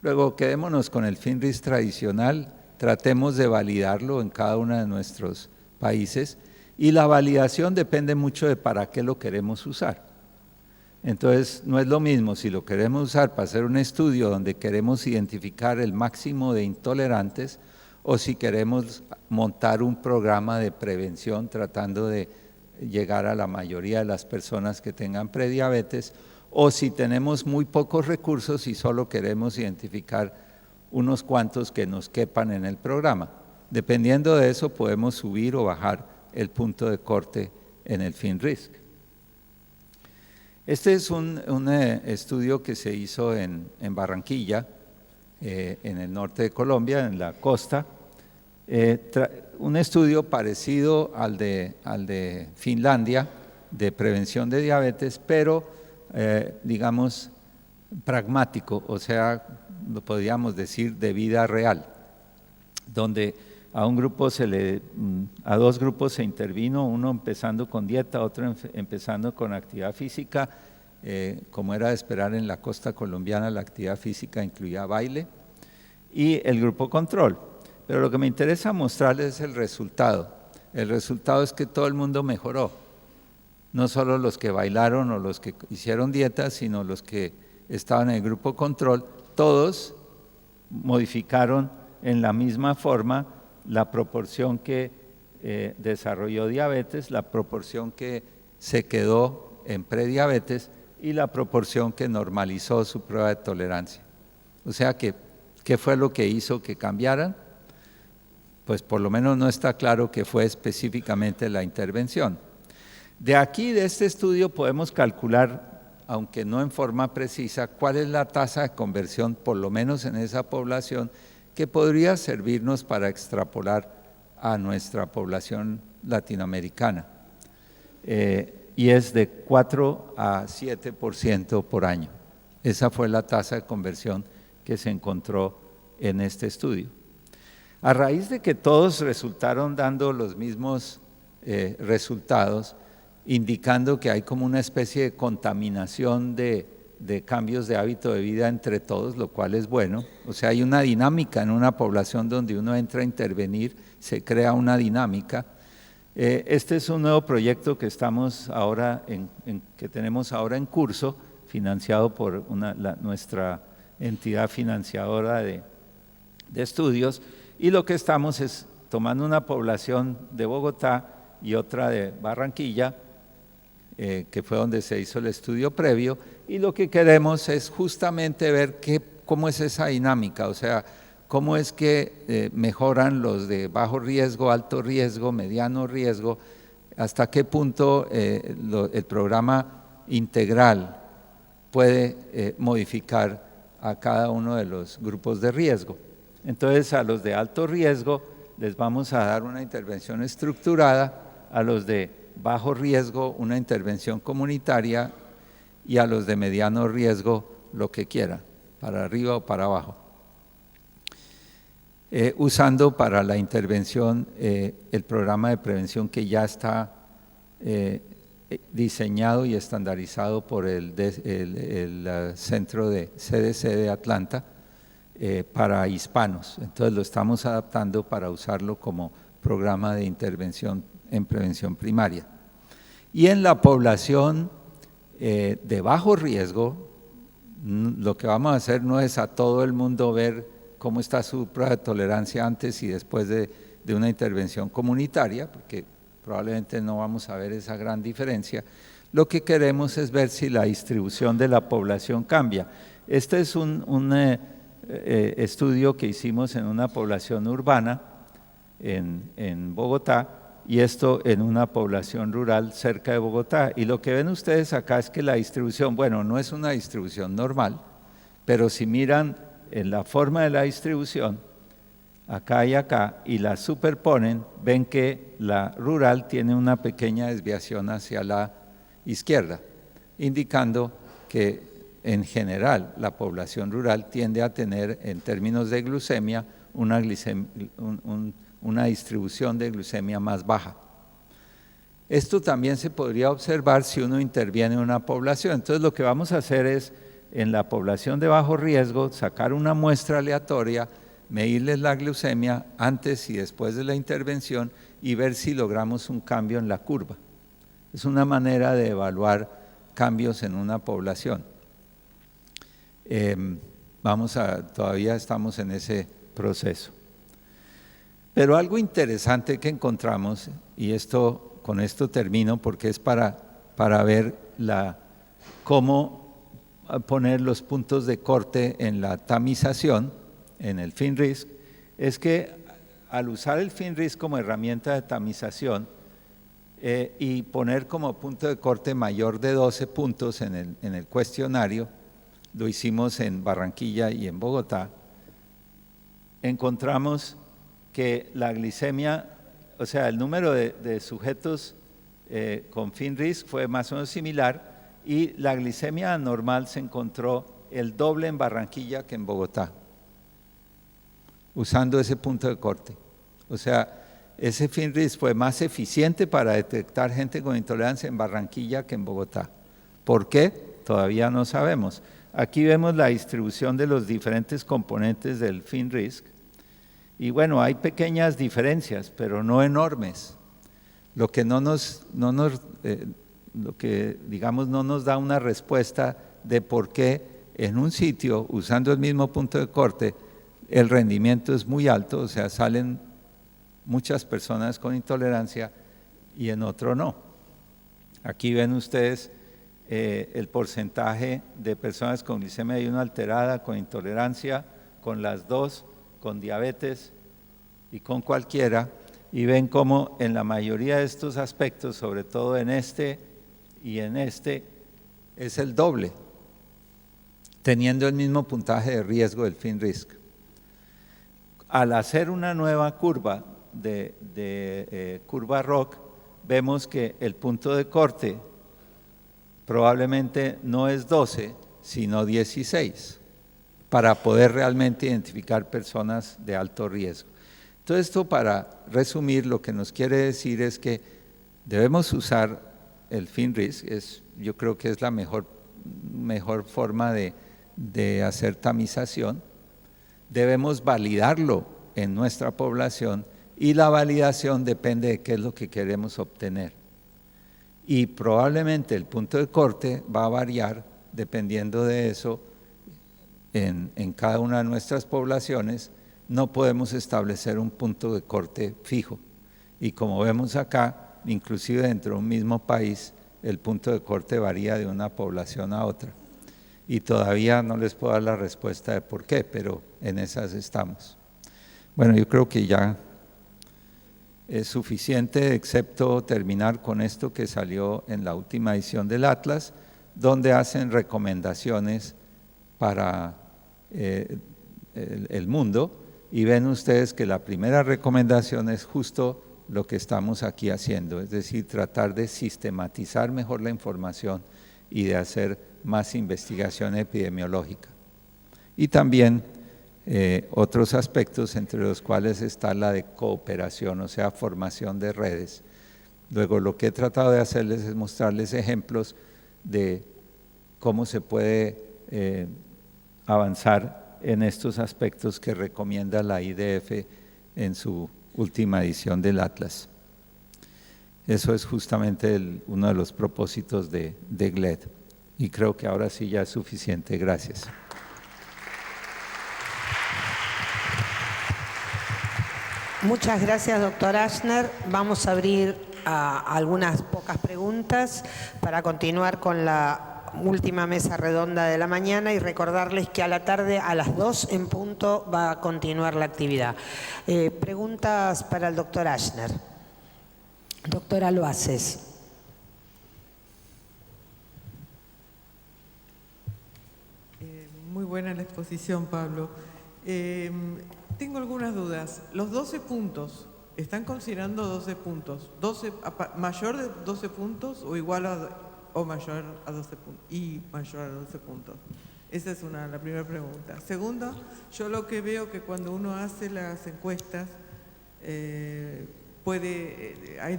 Luego quedémonos con el FinRisk tradicional, tratemos de validarlo en cada uno de nuestros países y la validación depende mucho de para qué lo queremos usar. Entonces, no es lo mismo si lo queremos usar para hacer un estudio donde queremos identificar el máximo de intolerantes o si queremos montar un programa de prevención tratando de llegar a la mayoría de las personas que tengan prediabetes o si tenemos muy pocos recursos y solo queremos identificar unos cuantos que nos quepan en el programa. Dependiendo de eso podemos subir o bajar el punto de corte en el FinRisk. Este es un estudio que se hizo en Barranquilla, en el norte de Colombia, en la costa. Un estudio parecido al de Finlandia, de prevención de diabetes, pero digamos pragmático, o sea, lo podríamos decir de vida real, donde a dos grupos se intervino, uno empezando con dieta, otro empezando con actividad física. Como era de esperar en la costa colombiana, la actividad física incluía baile, y el grupo control. Pero lo que me interesa mostrarles es el resultado. El resultado es que todo el mundo mejoró, no solo los que bailaron o los que hicieron dieta, sino los que estaban en el grupo control, todos modificaron en la misma forma la proporción que desarrolló diabetes, la proporción que se quedó en prediabetes y la proporción que normalizó su prueba de tolerancia. O sea que, ¿qué fue lo que hizo que cambiaran? Pues por lo menos no está claro que fue específicamente la intervención. De aquí, de este estudio, podemos calcular, aunque no en forma precisa, cuál es la tasa de conversión, por lo menos en esa población, que podría servirnos para extrapolar a nuestra población latinoamericana. Y es de 4 a 7% por año. Esa fue la tasa de conversión que se encontró en este estudio. A raíz de que todos resultaron dando los mismos resultados, indicando que hay como una especie de contaminación de cambios de hábito de vida entre todos, lo cual es bueno. O sea, hay una dinámica en una población donde uno entra a intervenir, se crea una dinámica. Este es un nuevo proyecto que estamos ahora que tenemos ahora en curso, financiado por nuestra entidad financiadora de estudios, y lo que estamos es tomando una población de Bogotá y otra de Barranquilla, que fue donde se hizo el estudio previo, y lo que queremos es justamente ver cómo es esa dinámica, o sea, cómo es que mejoran los de bajo riesgo, alto riesgo, mediano riesgo, hasta qué punto el programa integral puede modificar a cada uno de los grupos de riesgo. Entonces, a los de alto riesgo les vamos a dar una intervención estructurada, a los de bajo riesgo una intervención comunitaria y a los de mediano riesgo lo que quiera, para arriba o para abajo. Usando para la intervención el programa de prevención que ya está diseñado y estandarizado por el centro de CDC de Atlanta para hispanos. Entonces lo estamos adaptando para usarlo como programa de intervención en prevención primaria. Y en la población de bajo riesgo, lo que vamos a hacer no es a todo el mundo ver cómo está su prueba de tolerancia antes y después de una intervención comunitaria, porque probablemente no vamos a ver esa gran diferencia. Lo que queremos es ver si la distribución de la población cambia. Este es un estudio que hicimos en una población urbana en Bogotá, y esto en una población rural cerca de Bogotá. Y lo que ven ustedes acá es que la distribución, bueno, no es una distribución normal, pero si miran en la forma de la distribución, acá y acá, y la superponen, ven que la rural tiene una pequeña desviación hacia la izquierda, indicando que en general la población rural tiende a tener, en términos de glucemia, una distribución de glucemia más baja. Esto también se podría observar si uno interviene en una población. Entonces lo que vamos a hacer es, en la población de bajo riesgo, sacar una muestra aleatoria, medirles la glucemia antes y después de la intervención y ver si logramos un cambio en la curva. Es una manera de evaluar cambios en una población. Todavía estamos en ese proceso. Pero algo interesante que encontramos, y con esto termino porque es para ver cómo poner los puntos de corte en la tamización, en el FINRISC, es que al usar el FINRISC como herramienta de tamización y poner como punto de corte mayor de 12 puntos en el cuestionario, lo hicimos en Barranquilla y en Bogotá, encontramos que la glicemia, o sea, el número de sujetos con FINRISC fue más o menos similar, y la glicemia anormal se encontró el doble en Barranquilla que en Bogotá, usando ese punto de corte. O sea, ese FINRISC fue más eficiente para detectar gente con intolerancia en Barranquilla que en Bogotá. ¿Por qué? Todavía no sabemos. Aquí vemos la distribución de los diferentes componentes del FINRISC. Y bueno, hay pequeñas diferencias, pero no enormes. Lo que no nos da una respuesta de por qué en un sitio, usando el mismo punto de corte, el rendimiento es muy alto, o sea, salen muchas personas con intolerancia y en otro no. Aquí ven ustedes el porcentaje de personas con glicemia de ayuno alterada, con intolerancia, con las dos, con diabetes y con cualquiera, y ven cómo en la mayoría de estos aspectos, sobre todo en este y en este, es el doble, teniendo el mismo puntaje de riesgo del FINRISC. Al hacer una nueva curva curva ROC, vemos que el punto de corte probablemente no es 12, sino 16, para poder realmente identificar personas de alto riesgo. Todo esto, para resumir, lo que nos quiere decir es que Debemos usar el FinRisk, yo creo que es la mejor forma de hacer tamización. Debemos validarlo en nuestra población y la validación depende de qué es lo que queremos obtener. Y probablemente el punto de corte va a variar dependiendo de eso en cada una de nuestras poblaciones. No podemos establecer un punto de corte fijo. Y como vemos acá, inclusive dentro de un mismo país, el punto de corte varía de una población a otra. Y todavía no les puedo dar la respuesta de por qué, pero en esas estamos. Bueno, yo creo que ya es suficiente, excepto terminar con esto que salió en la última edición del Atlas, donde hacen recomendaciones para el mundo, y ven ustedes que la primera recomendación es justo lo que estamos aquí haciendo, es decir, tratar de sistematizar mejor la información y de hacer más investigación epidemiológica. Y también otros aspectos, entre los cuales está la de cooperación, o sea, formación de redes. Luego, lo que he tratado de hacerles es mostrarles ejemplos de cómo se puede avanzar en estos aspectos que recomienda la IDF en su última edición del Atlas. Eso es justamente uno de los propósitos de GLED. Y creo que ahora sí ya es suficiente. Gracias. Muchas gracias, doctor Ashner. Vamos a abrir algunas pocas preguntas para continuar con la última mesa redonda de la mañana y recordarles que a la tarde a las 2 en punto va a continuar la actividad. Preguntas para el doctor Ashner. Doctora Loaces. Muy buena la exposición, Pablo. Tengo algunas dudas. Los 12 puntos, ¿están considerando 12 puntos? ¿Mayor de 12 puntos o igual o mayor a 12 puntos? Y mayor a 12 puntos. Esa es la primera pregunta. Segunda, yo lo que veo que cuando uno hace las encuestas, hay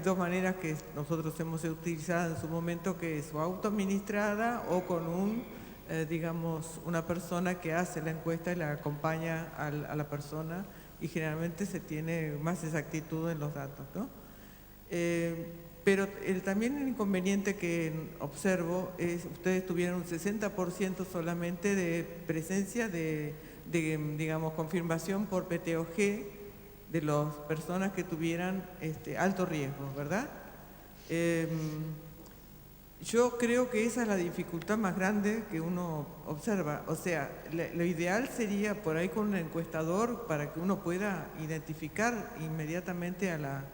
dos maneras que nosotros hemos utilizado en su momento, que es o autoadministrada o con digamos, una persona que hace la encuesta y la acompaña a la persona, y generalmente se tiene más exactitud en los datos, ¿no? Pero también el inconveniente que observo es, ustedes tuvieron un 60% solamente de presencia de, digamos, confirmación por PTOG de las personas que tuvieran alto riesgo, ¿verdad? Yo creo que esa es la dificultad más grande que uno observa. O sea, lo ideal sería por ahí con un encuestador para que uno pueda identificar inmediatamente a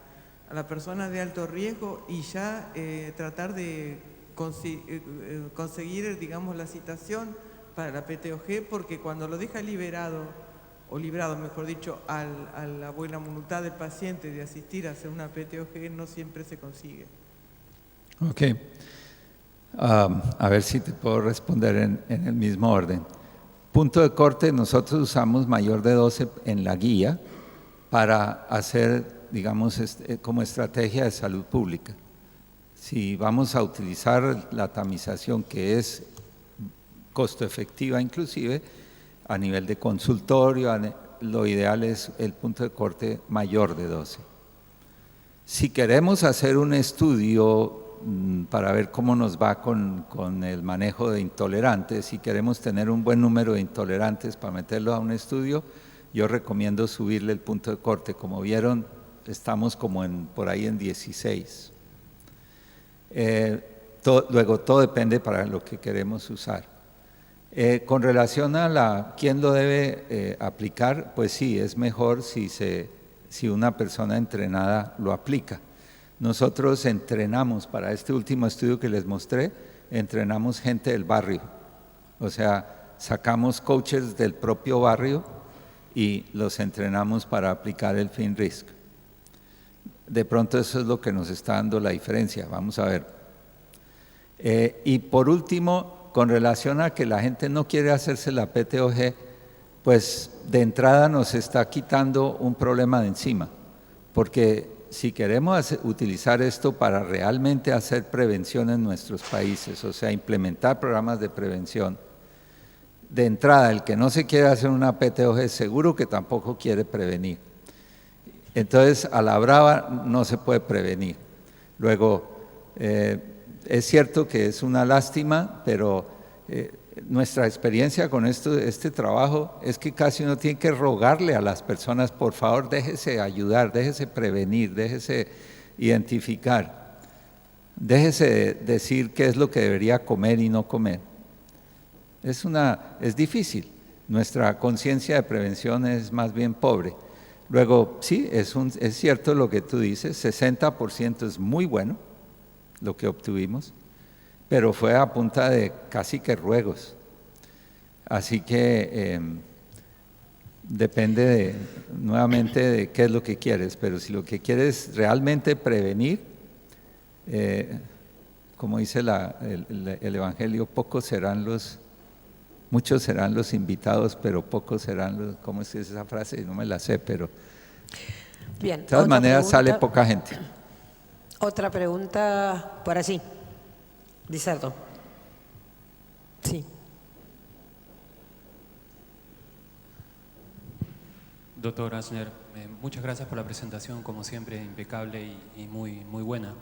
la persona de alto riesgo y ya tratar de conseguir, digamos, la citación para la PTOG, porque cuando lo deja liberado, o librado, mejor dicho, a la buena voluntad del paciente de asistir a hacer una PTOG, no siempre se consigue. Ok. A ver si te puedo responder en el mismo orden. Punto de corte, nosotros usamos mayor de 12 en la guía para hacer, digamos, como estrategia de salud pública. Si vamos a utilizar la tamización, que es costo efectiva inclusive, a nivel de consultorio, lo ideal es el punto de corte mayor de 12. Si queremos hacer un estudio para ver cómo nos va con el manejo de intolerantes, si queremos tener un buen número de intolerantes para meterlo a un estudio, yo recomiendo subirle el punto de corte. Como vieron, estamos como por ahí en 16. Luego, todo depende para lo que queremos usar. Con relación a quién lo debe aplicar, pues sí, es mejor si una persona entrenada lo aplica. Nosotros entrenamos, para este último estudio que les mostré, entrenamos gente del barrio. O sea, sacamos coaches del propio barrio y los entrenamos para aplicar el FinRisk. De pronto eso es lo que nos está dando la diferencia, vamos a ver. Y por último, con relación a que la gente no quiere hacerse la PTOG, pues de entrada nos está quitando un problema de encima, porque si queremos utilizar esto para realmente hacer prevención en nuestros países, o sea, implementar programas de prevención, de entrada, el que no se quiere hacer una PTOG seguro que tampoco quiere prevenir. Entonces, a la brava no se puede prevenir. Luego, es cierto que es una lástima, pero nuestra experiencia con este trabajo es que casi uno tiene que rogarle a las personas, por favor, déjese ayudar, déjese prevenir, déjese identificar, déjese decir qué es lo que debería comer y no comer. Es difícil. Nuestra conciencia de prevención es más bien pobre. Luego, sí, es cierto lo que tú dices, 60% es muy bueno lo que obtuvimos, pero fue a punta de casi que ruegos. Así que depende nuevamente de qué es lo que quieres, pero si lo que quieres realmente prevenir, como dice el Evangelio, muchos serán los invitados, pero pocos serán los, ¿cómo es esa frase? No me la sé, pero Bien, de todas otra maneras pregunta. sale poca gente. Otra pregunta por allí. Dicerto. Sí. Doctor Ashner, muchas gracias por la presentación, como siempre, impecable y muy, muy buena.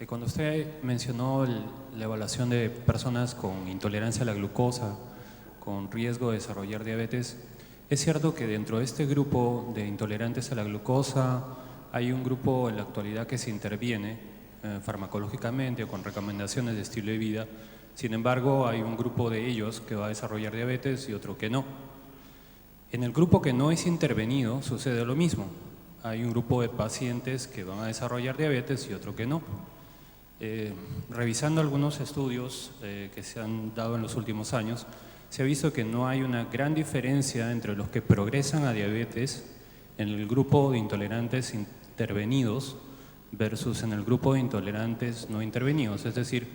Cuando usted mencionó la evaluación de personas con intolerancia a la glucosa, con riesgo de desarrollar diabetes, es cierto que dentro de este grupo de intolerantes a la glucosa hay un grupo en la actualidad que se interviene farmacológicamente o con recomendaciones de estilo de vida. Sin embargo, hay un grupo de ellos que va a desarrollar diabetes y otro que no. En el grupo que no es intervenido sucede lo mismo. Hay un grupo de pacientes que van a desarrollar diabetes y otro que no. Revisando algunos estudios que se han dado en los últimos años, se ha visto que no hay una gran diferencia entre los que progresan a diabetes en el grupo de intolerantes intervenidos versus en el grupo de intolerantes no intervenidos. Es decir,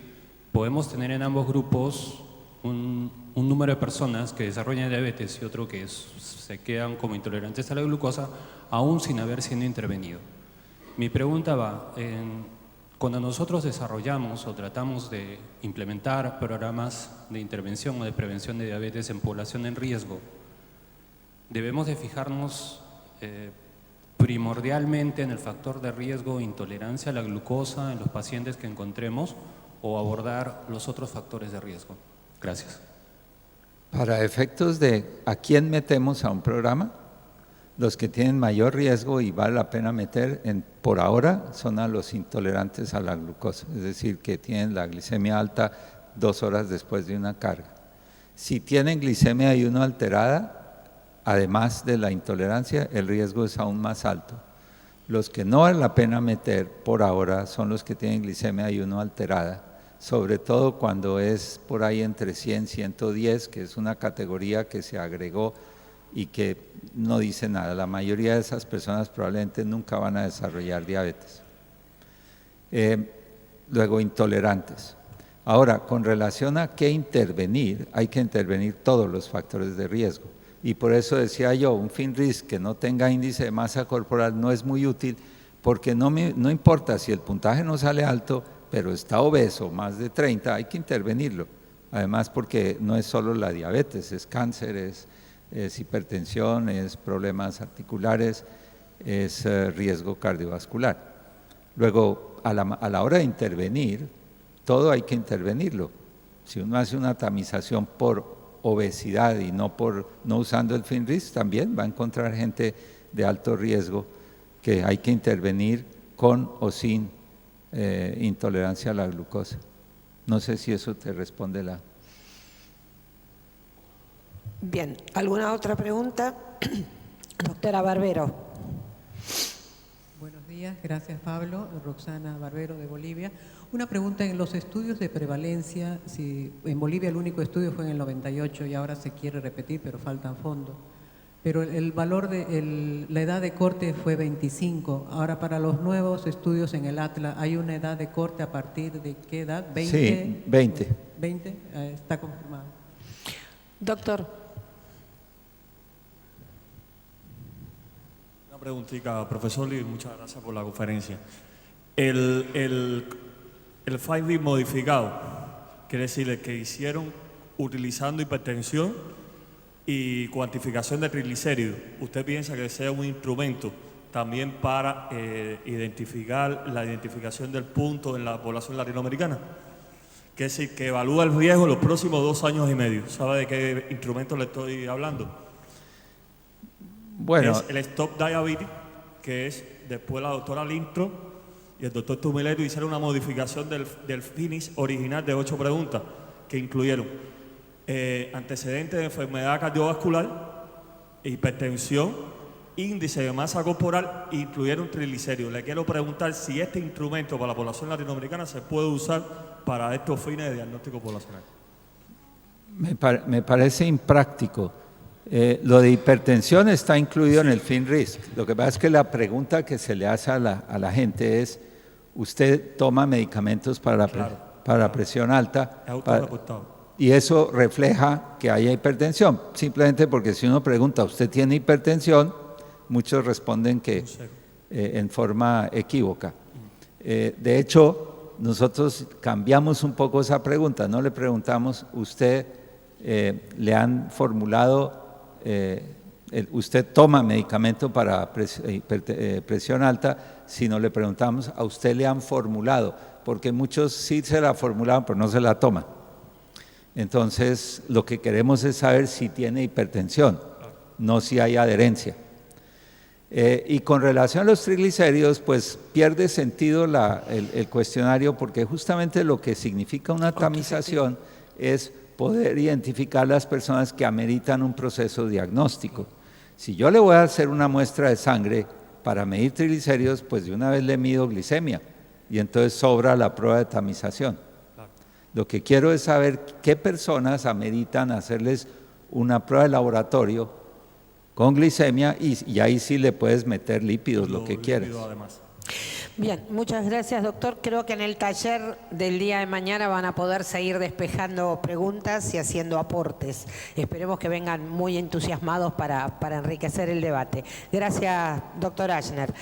podemos tener en ambos grupos un número de personas que desarrollan diabetes y otro que se quedan como intolerantes a la glucosa, aún sin haber sido intervenido. Mi pregunta va, cuando nosotros desarrollamos o tratamos de implementar programas de intervención o de prevención de diabetes en población en riesgo, debemos de fijarnos primordialmente en el factor de riesgo intolerancia a la glucosa en los pacientes que encontremos o abordar los otros factores de riesgo. Gracias. Para efectos de a quién metemos a un programa, los que tienen mayor riesgo y vale la pena meter por ahora son a los intolerantes a la glucosa, es decir, que tienen la glicemia alta 2 horas después de una carga. Si tienen glicemia ayuno alterada, además de la intolerancia, el riesgo es aún más alto. Los que no vale la pena meter por ahora son los que tienen glicemia ayuno alterada, sobre todo cuando es por ahí entre 100 y 110, que es una categoría que se agregó y que no dice nada. La mayoría de esas personas probablemente nunca van a desarrollar diabetes. Luego, intolerantes. Ahora, con relación a qué intervenir, hay que intervenir todos los factores de riesgo. Y por eso decía yo, un FINRISC que no tenga índice de masa corporal no es muy útil, porque no importa si el puntaje no sale alto, pero está obeso, más de 30, hay que intervenirlo. Además, porque no es solo la diabetes, es cáncer, es hipertensión, es problemas articulares, es riesgo cardiovascular. Luego, a la hora de intervenir, todo hay que intervenirlo. Si uno hace una tamización por obesidad y no usando el FINRISC, también va a encontrar gente de alto riesgo que hay que intervenir con o sin intolerancia a la glucosa. No sé si eso te responde la... Bien, ¿alguna otra pregunta? Doctora Barbero. Buenos días, gracias Pablo. Roxana Barbero de Bolivia. Una pregunta, en los estudios de prevalencia, si en Bolivia el único estudio fue en el 98 y ahora se quiere repetir, pero faltan fondos. Pero el valor de la edad de corte fue 25. Ahora, para los nuevos estudios en el ATLA, ¿hay una edad de corte a partir de qué edad? ¿20? Sí, 20. 20, está confirmado. Doctor. preguntita, profesor, y muchas gracias por la conferencia. El 5B modificado, quiere decir el que hicieron utilizando hipertensión y cuantificación de triglicéridos, ¿usted piensa que sea un instrumento también para identificar la identificación del punto en la población latinoamericana? Que es decir, que evalúa el riesgo en los próximos 2 años y medio. ¿Sabe de qué instrumento le estoy hablando? Bueno, Es el Stop Diabetes, que es después la doctora Lintro y el doctor Tumileto hicieron una modificación del finish original de 8 preguntas que incluyeron antecedentes de enfermedad cardiovascular, hipertensión, índice de masa corporal e incluyeron triglicéridos. Le quiero preguntar si este instrumento para la población latinoamericana se puede usar para estos fines de diagnóstico poblacional. me parece impráctico. Lo de hipertensión está incluido en el FinRisk. Lo que pasa es que la pregunta que se le hace a la gente es, ¿usted toma medicamentos para la presión alta? Es autorreportado. Y eso refleja que haya hipertensión. Simplemente porque si uno pregunta, ¿usted tiene hipertensión? Muchos responden que en forma equívoca. De hecho, nosotros cambiamos un poco esa pregunta. No le preguntamos, ¿usted le han formulado... usted toma medicamento para presión alta, si no le preguntamos, a usted le han formulado, porque muchos sí se la formularon, pero no se la toman. Entonces, lo que queremos es saber si tiene hipertensión, no si hay adherencia. Y con relación a los triglicéridos, pues pierde sentido el cuestionario, porque justamente lo que significa una tamización es poder identificar las personas que ameritan un proceso diagnóstico. Si yo le voy a hacer una muestra de sangre para medir triglicéridos, pues de una vez le mido glicemia y entonces sobra la prueba de tamización. Lo que quiero es saber qué personas ameritan hacerles una prueba de laboratorio con glicemia y ahí sí le puedes meter lípidos, lo que quieras. Bien, muchas gracias, doctor. Creo que en el taller del día de mañana van a poder seguir despejando preguntas y haciendo aportes. Esperemos que vengan muy entusiasmados para enriquecer el debate. Gracias, doctor Aschner.